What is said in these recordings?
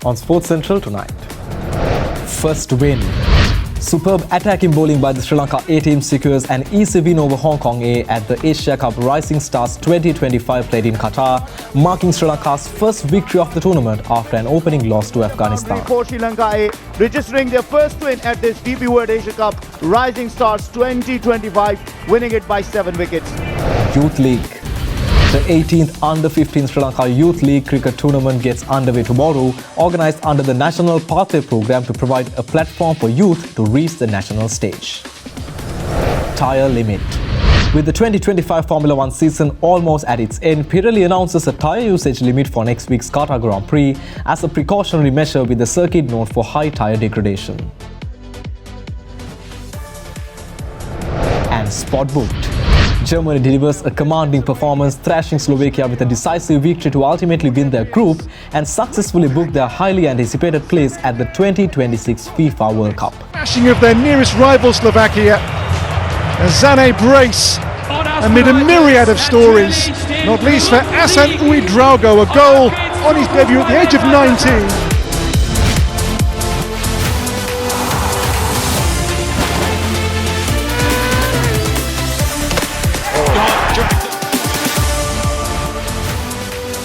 on Sports Central tonight. First win. Superb attacking bowling by the Sri Lanka A team secures an easy win over Hong Kong A at the Asia Cup Rising Stars 2025 played in Qatar, marking Sri Lanka's first victory of the tournament after an opening loss to Afghanistan. For Sri Lanka A, registering their first win at this DP World Asia Cup Rising Stars 2025, winning it by 7 wickets. Youth League. The 18th Under-15 Sri Lanka Youth League cricket tournament gets underway tomorrow, organised under the National Pathway Programme to provide a platform for youth to reach the national stage. Tyre limit. With the 2025 Formula 1 season almost at its end, Pirelli announces a tyre usage limit for next week's Qatar Grand Prix as a precautionary measure with the circuit known for high tyre degradation. And spot booked. Germany delivers a commanding performance, thrashing Slovakia with a decisive victory to ultimately win their group and successfully book their highly anticipated place at the 2026 FIFA World Cup. Smashing of their nearest rival Slovakia, a Zane brace amid a myriad of stories, not least for Asan Uidrago, a goal on his debut at the age of 19.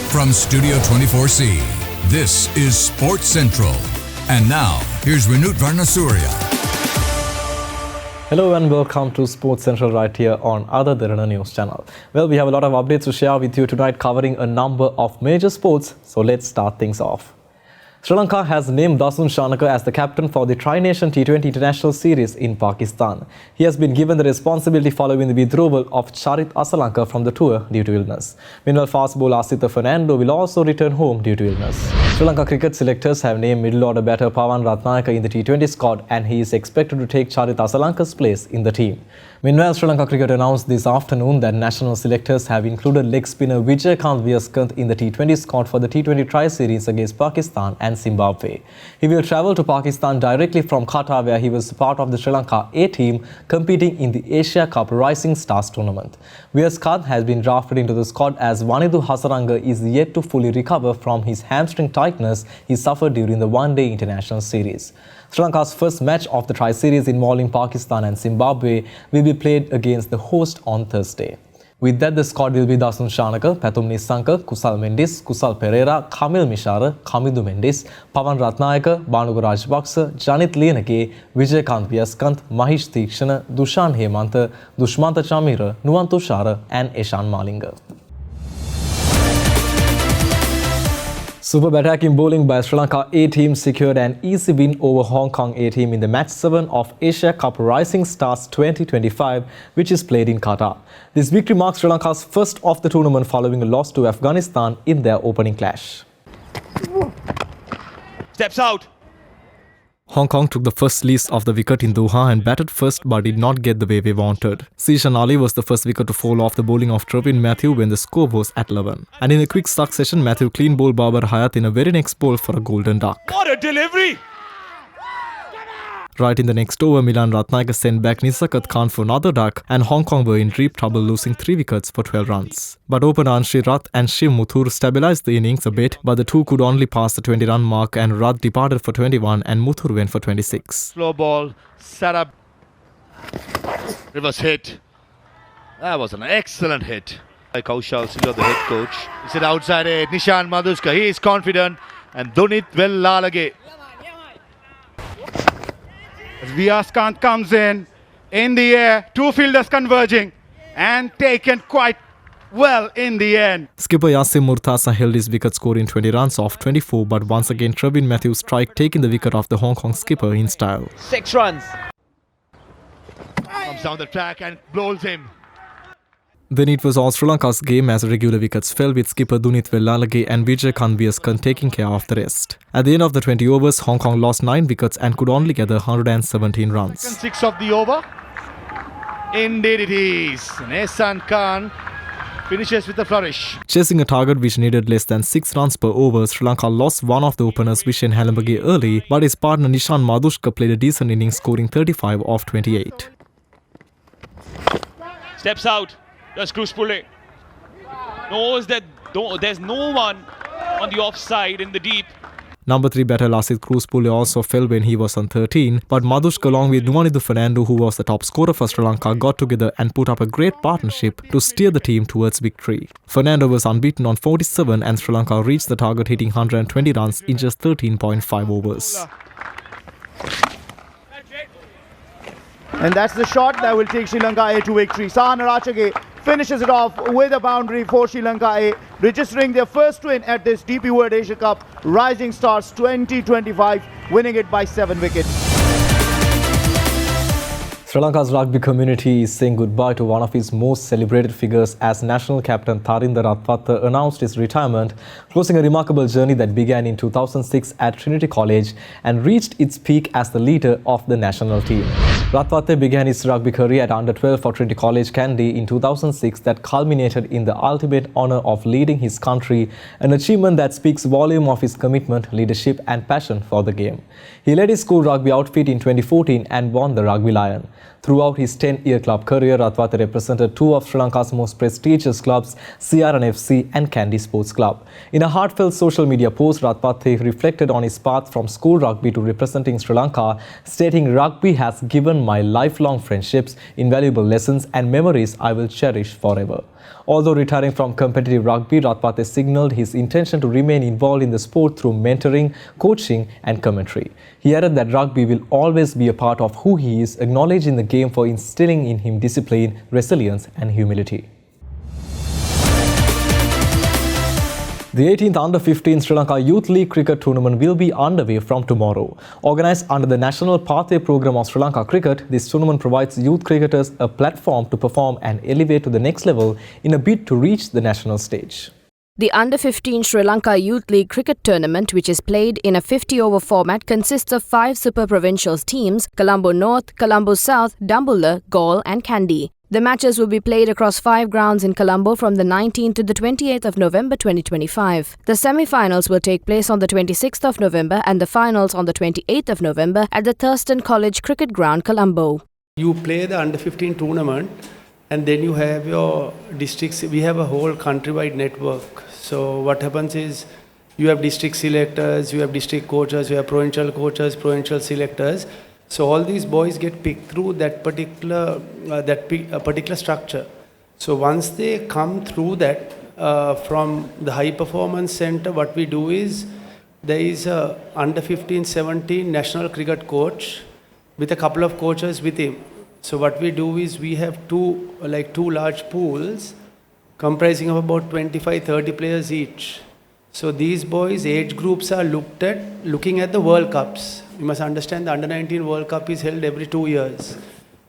From Studio 24C, this is Sports Central. And now, here's Vinut Varnasurya. Hello and welcome to Sports Central right here on other Derana News channel. Well, we have a lot of updates to share with you tonight covering a number of major sports. So let's start things off. Sri Lanka has named Dasun Shanaka as the captain for the Tri-Nation T20 International Series in Pakistan. He has been given the responsibility following the withdrawal of Charit Asalanka from the tour due to illness. Meanwhile, fast bowler Asitha Fernando will also return home due to illness. Sri Lanka cricket selectors have named middle-order batter Pawan Ratnayaka in the T20 squad and he is expected to take Charit Asalanka's place in the team. Meanwhile, Sri Lanka cricket announced this afternoon that national selectors have included leg spinner Vijayakanth Viyaskant in the T20 squad for the T20 Tri-Series against Pakistan and Zimbabwe. He will travel to Pakistan directly from Qatar, where he was part of the Sri Lanka A team competing in the Asia Cup Rising Stars tournament. Viyaskant has been drafted into the squad as Vanidu Hasaranga is yet to fully recover from his hamstring tightness he suffered during the one-day international series. Sri Lanka's first match of the Tri-Series involving Pakistan and Zimbabwe will be played against the host on Thursday. With that, the squad will be Dasun Shanaka, Pathum Nisanka, Kusal Mendis, Kusal Pereira, Kamil Mishara, Kamidu Mendis, Pawan Ratnayaka, Banuga Rajapaksa, Janit Lienake, Vijayakanth Viyaskant, Mahish Theekshana, Dushan Hemanta, Dushmanta Chamira, Nuwan Tushara and Eshan Malinga. Superb attacking bowling by Sri Lanka A team secured an easy win over Hong Kong A team in the match 7 of Asia Cup Rising Stars 2025, which is played in Qatar. This victory marks Sri Lanka's first of the tournament following a loss to Afghanistan in their opening clash. Steps out. Hong Kong took the first lease of the wicket in Doha and batted first but did not get the way they wanted. Zishan Ali was the first wicket to fall off the bowling of Trevin Matthew when the score was at 11. And in a quick succession, Matthew clean bowled Babar Hayat in a very next ball for a golden duck. What a delivery! Right in the next over, Milan Ratnayaka sent back Nisakat Khan for another duck and Hong Kong were in deep trouble, losing 3 wickets for 12 runs. But opener Anshri Rath and Shiv Muthur stabilised the innings a bit, but the two could only pass the 20-run mark and Rath departed for 21 and Muthur went for 26. Slow ball, set up. Reverse hit. That was an excellent hit. Kaushal Singh, the head coach. He said outside it, Nishan Madhuska, he is confident and Dunit well lalage. As Viyaskant comes in the air, two fielders converging and taken quite well in the end. Skipper Yasim Murtasa held his wicket score in 20 runs off 24, but once again Trevin Matthew's strike taking the wicket off the Hong Kong skipper in style. 6 runs. Comes down the track and bowls him. Then it was all Sri Lanka's game as regular wickets fell with skipper Dunit Wellalage and Vijayakanth Viyaskant taking care of the rest. At the end of the 20 overs, Hong Kong lost 9 wickets and could only gather 117 runs. Second 6 of the over. Indeed it is. And Ehsan Khan finishes with a flourish. Chasing a target which needed less than 6 runs per over, Sri Lanka lost one of the openers, Vishen Halambage, early, but his partner Nishan Madhuska played a decent innings, scoring 35 off 28. Steps out. That's Cruz Pulle. Knows that there's no one on the offside in the deep. Number 3 batter Lasith Cruzpule also fell when he was on 13, but Madhushka along with Nuwanidhu Fernando, who was the top scorer for Sri Lanka, got together and put up a great partnership to steer the team towards victory. Fernando was unbeaten on 47 and Sri Lanka reached the target hitting 120 runs in just 13.5 overs. And that's the shot that will take Sri Lanka A to victory. Sahana Rachage finishes it off with a boundary for Sri Lanka A, registering their first win at this DP World Asia Cup Rising Stars 2025, winning it by 7 wickets. Sri Lanka's rugby community is saying goodbye to one of its most celebrated figures as national captain Tharinda Ratwatte announced his retirement, closing a remarkable journey that began in 2006 at Trinity College and reached its peak as the leader of the national team. Ratwatte began his rugby career at under-12 for Trinity College, Kandy in 2006 that culminated in the ultimate honour of leading his country, an achievement that speaks volume of his commitment, leadership and passion for the game. He led his school rugby outfit in 2014 and won the Rugby Lion. Throughout his 10-year club career, Ratwatte represented two of Sri Lanka's most prestigious clubs, CRN FC and Kandy Sports Club. In a heartfelt social media post, Ratwatte reflected on his path from school rugby to representing Sri Lanka, stating, "Rugby has given my lifelong friendships, invaluable lessons and memories I will cherish forever." Although retiring from competitive rugby, Ratwatte signalled his intention to remain involved in the sport through mentoring, coaching and commentary. He added that rugby will always be a part of who he is, acknowledging the game for instilling in him discipline, resilience and humility. The 18th Under-15 Sri Lanka Youth League Cricket Tournament will be underway from tomorrow. Organised under the National Pathway Programme of Sri Lanka Cricket, this tournament provides youth cricketers a platform to perform and elevate to the next level in a bid to reach the national stage. The Under-15 Sri Lanka Youth League Cricket Tournament, which is played in a 50-over format, consists of 5 Super Provincials teams: Colombo North, Colombo South, Dambulla, Galle and Kandy. The matches will be played across 5 grounds in Colombo from the 19th to the 28th of November 2025. The semi-finals will take place on the 26th of November and the finals on the 28th of November at the Thurston College Cricket Ground, Colombo. You play the Under-15 tournament and then you have your districts. We have a whole countrywide network. So what happens is you have district selectors, you have district coaches, you have provincial coaches, provincial selectors. So all these boys get picked through that particular structure. So once they come through that from the high performance center, what we do is there is a Under-15-17 national cricket coach with a couple of coaches with him. So what we do is we have two large pools comprising of about 25-30 players each. So these boys' age groups are looking at the World Cups. You must understand the Under-19 World Cup is held every 2 years.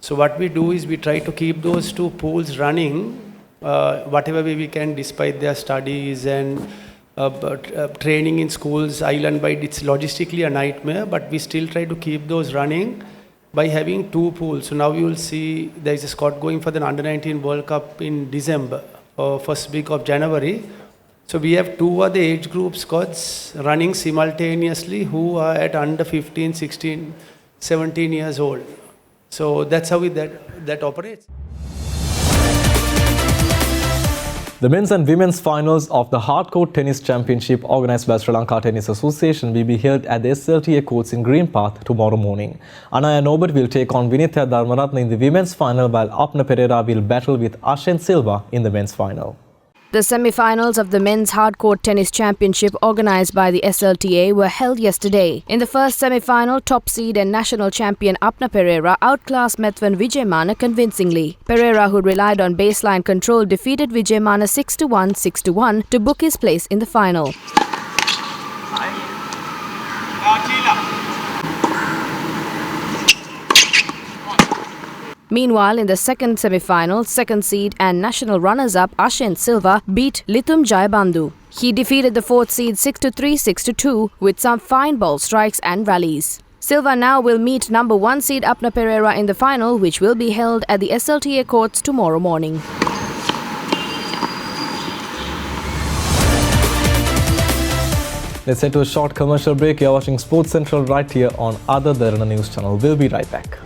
So what we do is we try to keep those two pools running whatever way we can, despite their studies and training in schools island-wide. It's logistically a nightmare, but we still try to keep those running by having 2 pools. So now you will see there is a squad going for the Under-19 World Cup in December or first week of January. So we have 2 other age group squads running simultaneously who are at under 15, 16, 17 years old. So that's how that operates. The men's and women's finals of the Hardcourt Tennis Championship organised by Sri Lanka Tennis Association will be held at the SLTA courts in Green Park tomorrow morning. Anaya Norbert will take on Vinitha Dharmaratne in the women's final, while Apna Pereira will battle with Ashen Silva in the men's final. The semi-finals of the Men's Hardcourt Tennis Championship organised by the SLTA were held yesterday. In the first semi-final, top seed and national champion Apna Pereira outclassed Methven Vijayamana convincingly. Pereira, who relied on baseline control, defeated Vijayamana 6-1, 6-1 to book his place in the final. Meanwhile, in the second semi-final, second seed and national runners-up Ashen Silva beat Lithum Jayabandhu. He defeated the fourth seed 6-3, 6-2 with some fine ball strikes and rallies. Silva now will meet number 1 seed Apna Pereira in the final, which will be held at the SLTA courts tomorrow morning. Let's head to a short commercial break. You're watching Sports Central right here on Other Derana News Channel. We'll be right back.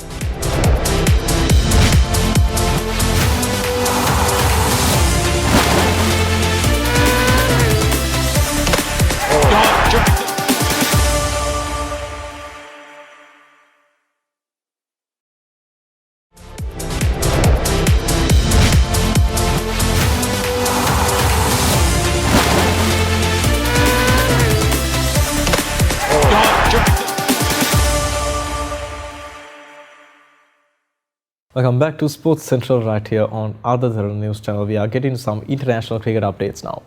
Welcome back to Sports Central right here on Other Derana News Channel. We are getting some international cricket updates now.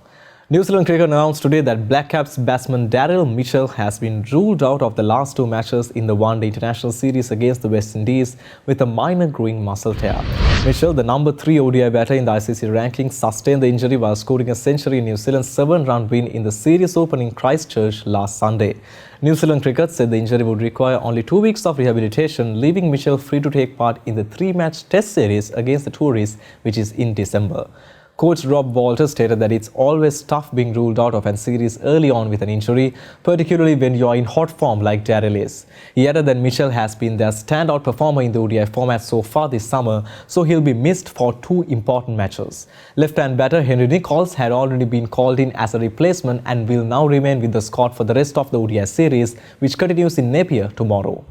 New Zealand cricket announced today that Black Caps batsman Daryl Mitchell has been ruled out of the last two matches in the one-day international series against the West Indies with a minor growing muscle tear. Mitchell, the number 3 ODI batter in the ICC rankings, sustained the injury while scoring a century in New Zealand's 7-run win in the series opening Christchurch last Sunday. New Zealand cricket said the injury would require only 2 weeks of rehabilitation, leaving Mitchell free to take part in the 3-match test series against the Tories, which is in December. Coach Rob Walter stated that it's always tough being ruled out of a series early on with an injury, particularly when you are in hot form like Daryl is. He added that Mitchell has been their standout performer in the ODI format so far this summer, so he'll be missed for 2 important matches. Left-hand batter Henry Nicholls had already been called in as a replacement and will now remain with the squad for the rest of the ODI series, which continues in Napier tomorrow.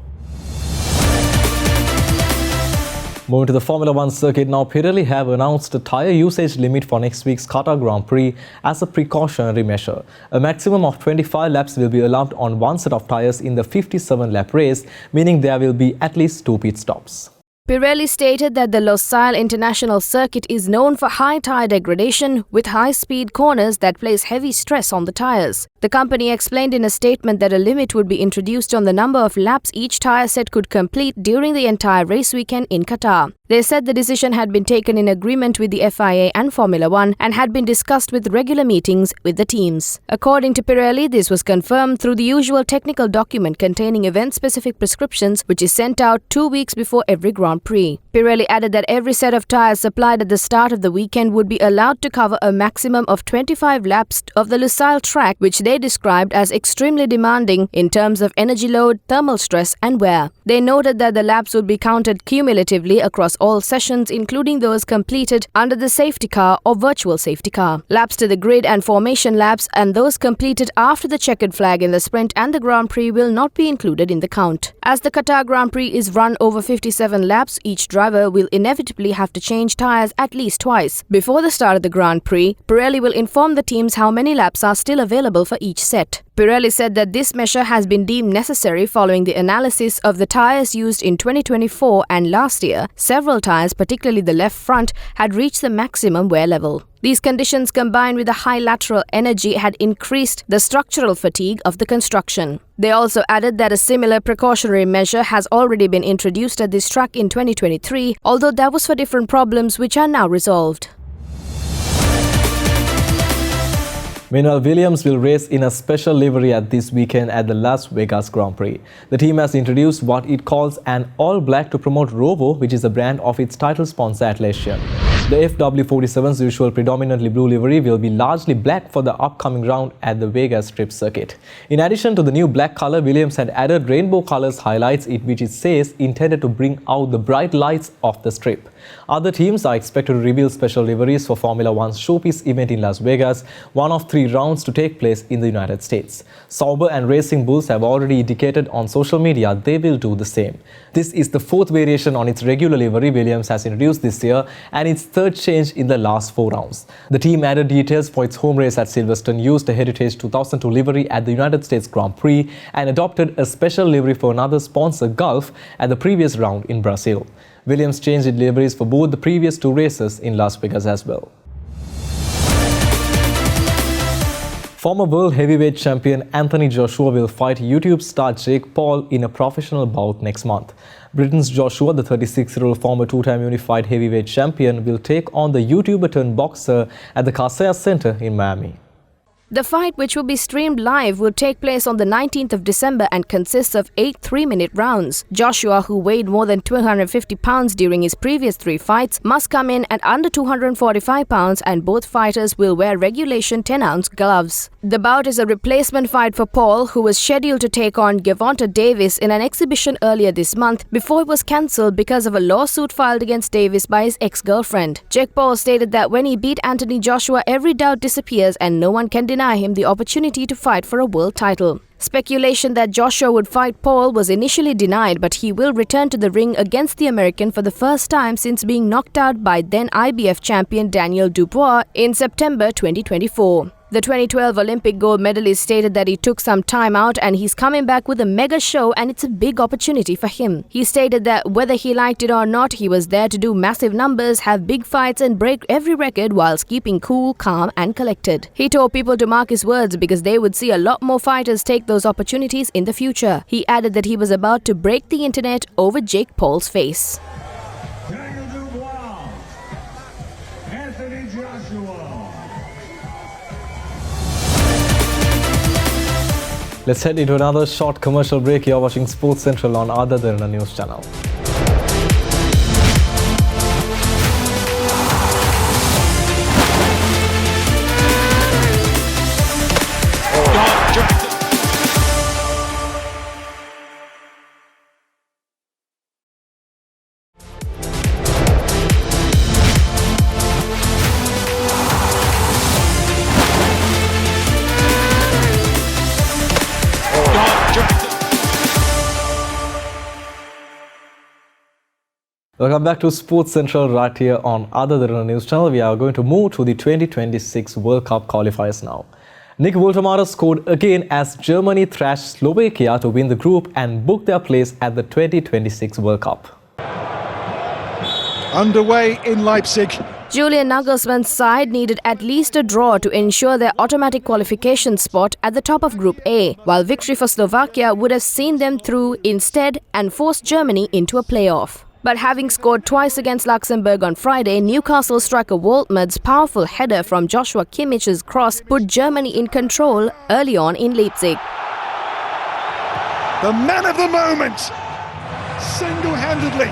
Moving to the Formula 1 circuit now, Pirelli have announced a tyre usage limit for next week's Qatar Grand Prix as a precautionary measure. A maximum of 25 laps will be allowed on one set of tyres in the 57-lap race, meaning there will be at least 2 pit stops. Pirelli stated that the Losail International Circuit is known for high tyre degradation with high-speed corners that place heavy stress on the tyres. The company explained in a statement that a limit would be introduced on the number of laps each tyre set could complete during the entire race weekend in Qatar. They said the decision had been taken in agreement with the FIA and Formula 1 and had been discussed with regular meetings with the teams. According to Pirelli, this was confirmed through the usual technical document containing event-specific prescriptions, which is sent out 2 weeks before every Grand Prix. Pirelli added that every set of tyres supplied at the start of the weekend would be allowed to cover a maximum of 25 laps of the Losail track, which they described as extremely demanding in terms of energy load, thermal stress and wear. They noted that the laps would be counted cumulatively across all sessions, including those completed under the safety car or virtual safety car. Laps to the grid and formation laps and those completed after the checkered flag in the sprint and the Grand Prix will not be included in the count. As the Qatar Grand Prix is run over 57 laps, each driver will inevitably have to change tyres at least twice. Before the start of the Grand Prix, Pirelli will inform the teams how many laps are still available for each set. Pirelli said that this measure has been deemed necessary following the analysis of the tyres used in 2024 and last year. Several tyres, particularly the left front, had reached the maximum wear level. These conditions combined with the high lateral energy had increased the structural fatigue of the construction. They also added that a similar precautionary measure has already been introduced at this track in 2023, although that was for different problems which are now resolved. Meanwhile, Williams will race in a special livery at this weekend at the Las Vegas Grand Prix. The team has introduced what it calls an all-black to promote Rovo, which is the brand of its title sponsor Atlassian. The FW47's usual predominantly blue livery will be largely black for the upcoming round at the Vegas Strip circuit. In addition to the new black color, Williams had added rainbow colors highlights, which it says intended to bring out the bright lights of the strip. Other teams are expected to reveal special liveries for Formula 1's showpiece event in Las Vegas, one of 3 rounds to take place in the United States. Sauber and Racing Bulls have already indicated on social media they will do the same. This is the 4th variation on its regular livery Williams has introduced this year and its 3rd change in the last 4 rounds. The team added details for its home race at Silverstone, used a Heritage 2002 livery at the United States Grand Prix and adopted a special livery for another sponsor, Gulf, at the previous round in Brazil. Williams changed its liveries for both the previous 2 races in Las Vegas as well. Former world heavyweight champion Anthony Joshua will fight YouTube star Jake Paul in a professional bout next month. Britain's Joshua, the 36-year-old former 2-time unified heavyweight champion, will take on the YouTuber turned boxer at the Kaseya Center in Miami. The fight, which will be streamed live, will take place on the 19th of December and consists of 8 3-minute rounds. Joshua, who weighed more than 250 pounds during his previous 3 fights, must come in at under 245 pounds and both fighters will wear regulation 10-ounce gloves. The bout is a replacement fight for Paul, who was scheduled to take on Gervonta Davis in an exhibition earlier this month before it was cancelled because of a lawsuit filed against Davis by his ex-girlfriend. Jake Paul stated that when he beat Anthony Joshua, every doubt disappears and no one can deny him the opportunity to fight for a world title. Speculation that Joshua would fight Paul was initially denied, but he will return to the ring against the American for the first time since being knocked out by then IBF champion Daniel Dubois in September 2024. The 2012 Olympic gold medalist stated that he took some time out and he's coming back with a mega show and it's a big opportunity for him. He stated that whether he liked it or not, he was there to do massive numbers, have big fights and break every record whilst keeping cool, calm and collected. He told people to mark his words because they would see a lot more fighters take those opportunities in the future. He added that he was about to break the internet over Jake Paul's face. Let's head into another short commercial break. You're watching Sports Central on Ada Derana News Channel. Welcome back to Sports Central right here on Ada Derana News Channel. We are going to move to the 2026 World Cup qualifiers now. Nick Woltermatter scored again as Germany thrashed Slovakia to win the group and book their place at the 2026 World Cup. Underway in Leipzig. Julian Nagelsmann's side needed at least a draw to ensure their automatic qualification spot at the top of Group A, while victory for Slovakia would have seen them through instead and forced Germany into a playoff. But having scored twice against Luxembourg on Friday, Newcastle striker Woltmann's powerful header from Joshua Kimmich's cross put Germany in control early on in Leipzig. The man of the moment, single-handedly,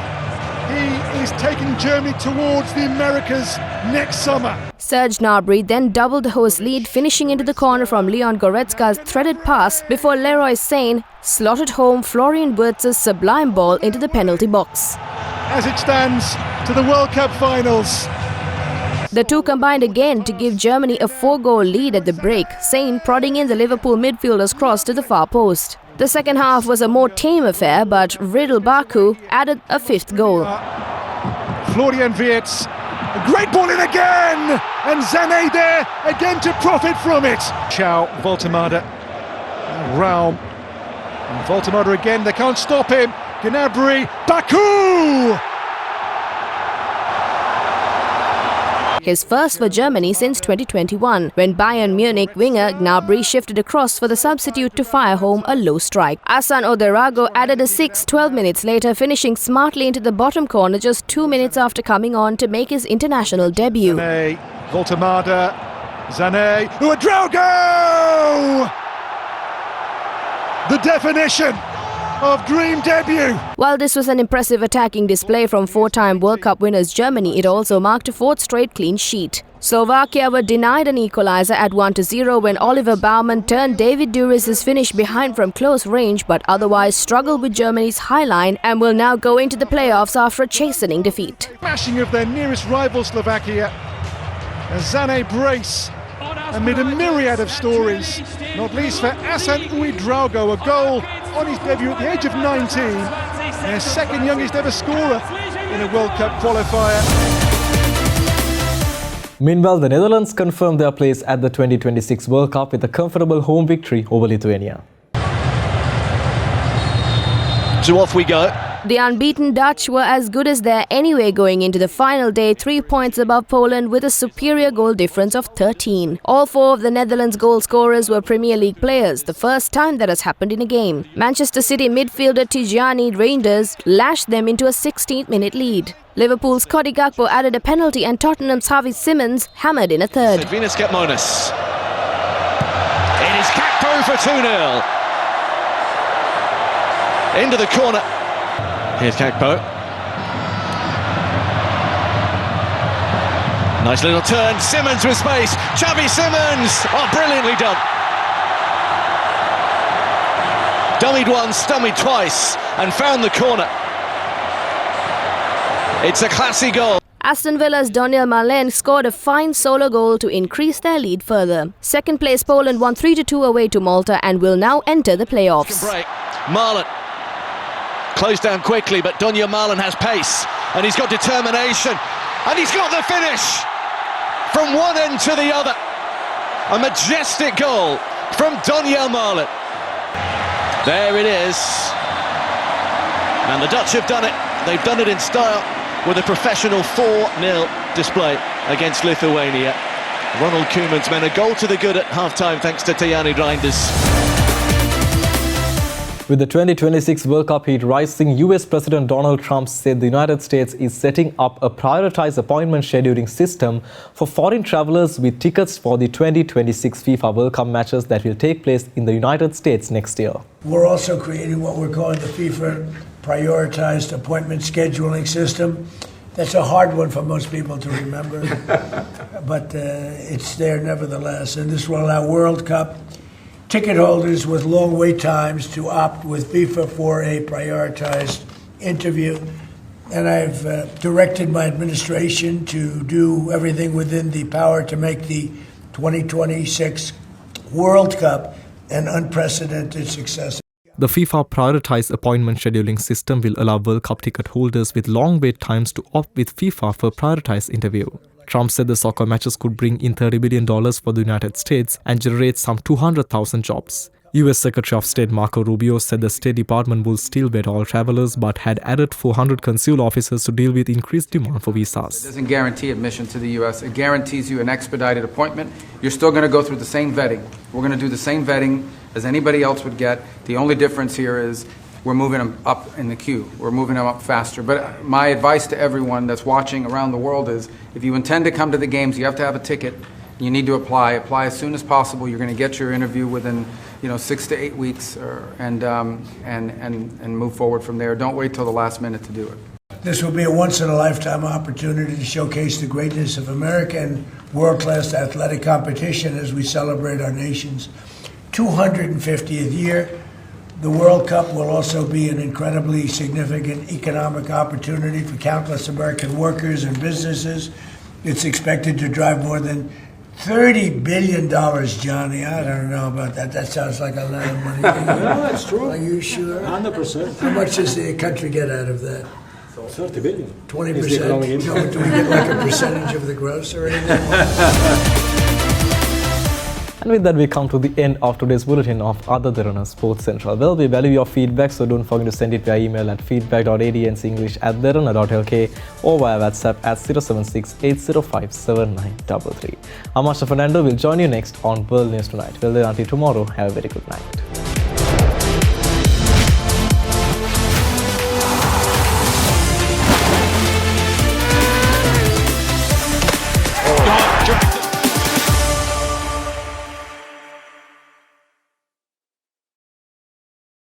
he is taking Germany towards the Americas next summer. Serge Gnabry then doubled the host lead, finishing into the corner from Leon Goretzka's threaded pass before Leroy Sane slotted home Florian Wirtz's sublime ball into the penalty box. As it stands to the World Cup finals. The two combined again to give Germany a 4-goal lead at the break, Sane prodding in the Liverpool midfielder's cross to the far post. The second half was a more tame affair, but Riedel Baku added a fifth goal. Florian Wirtz, a great ball in again, and Sané there again to profit from it. Chow, Woltermatter, Raum, and Woltermatter again, they can't stop him. Gnabry, Baku! His first for Germany since 2021, when Bayern Munich winger Gnabry shifted across for the substitute to fire home a low strike. Hassan Oderago added a 12 minutes later, finishing smartly into the bottom corner just 2 minutes after coming on to make his international debut. Sané, Woltermatter, Sané, Ouedraogo! The definition of dream debut. While this was an impressive attacking display from four-time World Cup winners Germany, it also marked a fourth straight clean sheet. Slovakia were denied an equaliser at 1-0 when Oliver Baumann turned David Duris's finish behind from close range, but otherwise struggled with Germany's high line and will now go into the playoffs after a chastening defeat. Smashing of their nearest rival Slovakia. A Sané brace amid a myriad of stories, not least for Hassan Ouedraogo, a goal on his debut at the age of 19, their second youngest ever scorer in a World Cup qualifier. Meanwhile, the Netherlands confirmed their place at the 2026 World Cup with a comfortable home victory over Lithuania. So off we go. The unbeaten Dutch were as good as they're anyway going into the final day, 3 points above Poland with a superior goal difference of 13. All four of the Netherlands goal scorers were Premier League players, the first time that has happened in a game. Manchester City midfielder Tijani Reinders lashed them into a 16th-minute lead. Liverpool's Cody Gakpo added a penalty and Tottenham's Xavi Simons hammered in a third. Venus Getmonis. It is Gakpo for 2-0. Into the corner. Here's Gakpo. Nice little turn. Simons with space. Xavi Simons. Oh, brilliantly done. Dummied once, dummied twice, and found the corner. It's a classy goal. Aston Villa's Daniel Malen scored a fine solo goal to increase their lead further. Second place Poland won 3-2 away to Malta and will now enter the playoffs. Break. Marlon. Closed down quickly, but Daniel Marlon has pace and he's got determination and he's got the finish from one end to the other. A majestic goal from Donyell Marlin. There it is. And the Dutch have done it. They've done it in style with a professional 4-0 display against Lithuania. Ronald Koeman's men a goal to the good at half-time thanks to Tijani Reinders. With the 2026 World Cup heat rising, US President Donald Trump said the United States is setting up a prioritized appointment scheduling system for foreign travelers with tickets for the 2026 FIFA World Cup matches that will take place in the United States next year. We're also creating what we're calling the FIFA prioritized appointment scheduling system. That's a hard one for most people to remember, but it's there nevertheless. And this will allow World Cup ticket holders with long wait times to opt with FIFA for a prioritized interview. And I've directed my administration to do everything within the power to make the 2026 World Cup an unprecedented success. The FIFA prioritized appointment scheduling system will allow World Cup ticket holders with long wait times to opt with FIFA for prioritized interview. Trump said the soccer matches could bring in $30 billion for the United States and generate some 200,000 jobs. US Secretary of State Marco Rubio said the State Department will still vet all travelers but had added 400 consular officers to deal with increased demand for visas. It doesn't guarantee admission to the US. It guarantees you an expedited appointment. You're still going to go through the same vetting. We're going to do the same vetting as anybody else would get. The only difference here is we're moving them up in the queue. We're moving them up faster. But my advice to everyone that's watching around the world is if you intend to come to the games, you have to have a ticket. You need to apply. Apply as soon as possible. You're going to get your interview within 6 to 8 weeks and move forward from there. Don't wait till the last minute to do it. This will be a once-in-a-lifetime opportunity to showcase the greatness of American world-class athletic competition as we celebrate our nation's 250th year. The World Cup will also be an incredibly significant economic opportunity for countless American workers and businesses. It's expected to drive more than $30 billion, Johnny. I don't know about that. That sounds like a lot of money. No, that's true. Are you sure? 100%. How much does the country get out of that? 30 billion. 20%? No, do we get like a percentage of the gross or anything? And with that, we come to the end of today's bulletin of Other Derana Sports Central. Well, we value your feedback, so don't forget to send it via email at feedback.adncenglish@derana.lk or via WhatsApp at 076-805-7933. I'm Master Fernando will join you next on World News Tonight. Well then, until tomorrow, have a very good night.